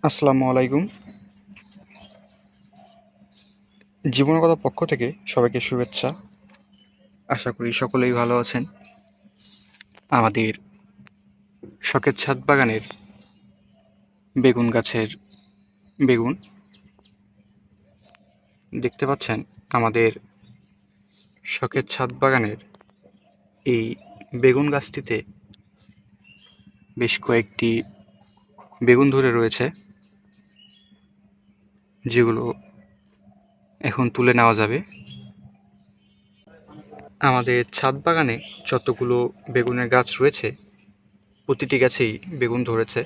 আসসালামু আলাইকুম। জীবনকথা পক্ষ থেকে সবাইকে শুভেচ্ছা। আশা করি সকলেই ভালো আছেন। আমাদের শখের ছাদ বাগানের বেগুন গাছের বেগুন দেখতে পাচ্ছেন। আমাদের শখের ছাদ বাগানের এই বেগুন গাছটিতে বেশ কয়েকটি বেগুন ধরে রয়েছে, যেগুলো এখন তুলে নেওয়া যাবে। আমাদের ছাদ বাগানে যতগুলো বেগুনের গাছ রয়েছে, প্রতিটি গাছেই বেগুন ধরেছে।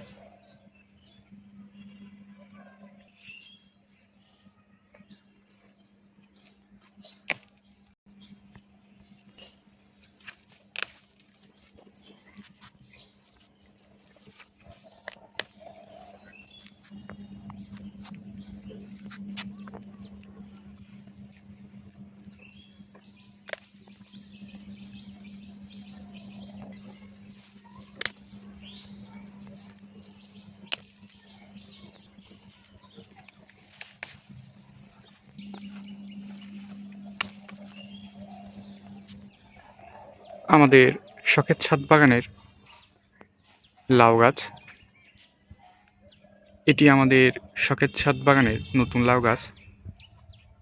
আমাদের শখের ছাদ বাগানের লাউ গাছ, এটি আমাদের শখের ছাদ বাগানের নতুন লাউ গাছ।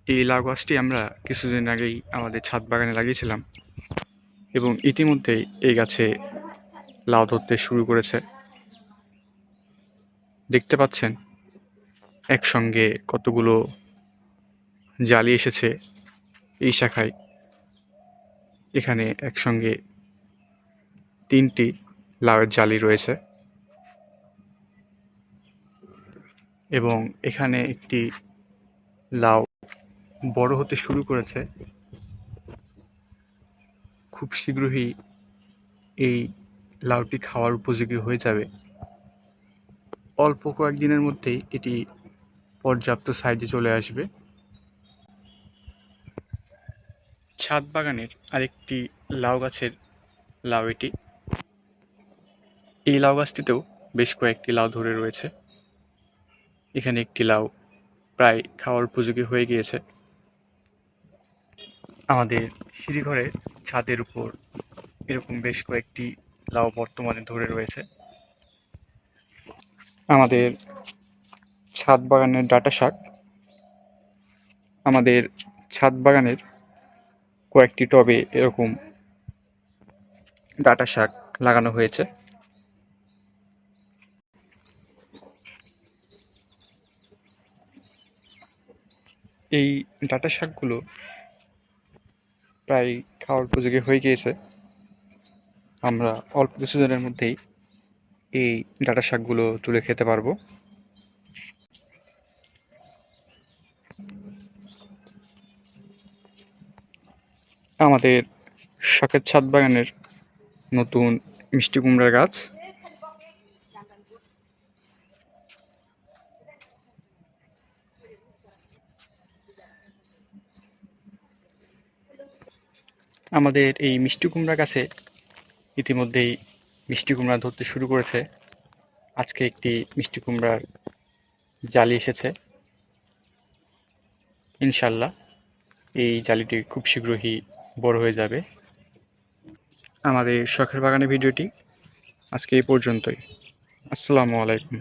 এই লাউ গাছটি আমরা কিছুদিন আগেই আমাদের ছাদ বাগানে লাগিয়েছিলাম এবং ইতিমধ্যেই এই গাছে লাউ ধরতে শুরু করেছে। দেখতে পাচ্ছেন একসঙ্গে কতগুলো জালি এসেছে এই শাখায়। এখানে একসঙ্গে 3টি লাউয়ের জালি রয়েছে এবং এখানে একটি লাউ বড় হতে শুরু করেছে। খুব শীঘ্রই এই লাউটি খাওয়ার উপযোগী হয়ে যাবে। অল্প কয়েকদিনের মধ্যেই এটি পর্যাপ্ত সাইজে চলে আসবে। ছাদ বাগানের আরেকটি লাউ গাছের লাউ এটি। এই লাউ গাছটিতেও বেশ কয়েকটি লাউ ধরে রয়েছে। এখানে একটি লাউ প্রায় খাওয়ার উপযোগী হয়ে গিয়েছে। আমাদের সিঁড়িঘরের ছাদের উপর এরকম বেশ কয়েকটি লাউ বর্তমানে ধরে রয়েছে। আমাদের ছাদ বাগানের ডাঁটা শাক, আমাদের ছাদ বাগানের কয়েকটি টবে এরকম ডাঁটা শাক লাগানো হয়েছে। এই ডাঁটা শাকগুলো প্রায় খাওয়ার উপযোগী হয়ে গিয়েছে। আমরা অল্প কিছুদিনের মধ্যেই এই ডাঁটা শাকগুলো তুলে খেতে পারবো। আমাদের শখের ছাদ বাগানের নতুন মিষ্টি কুমড়ার গাছ, আমাদের এই মিষ্টি কুমড়া গাছে ইতিমধ্যেই মিষ্টি কুমড়া ধরতে শুরু করেছে। আজকে একটি মিষ্টি কুমড়ার জালি এসেছে। ইনশাল্লাহ এই জালিটি খুব শীঘ্রই বড় হয়ে যাবে। আমাদের শখের বাগানের ভিডিওটি আজকে এই পর্যন্তই। আসসালামু আলাইকুম।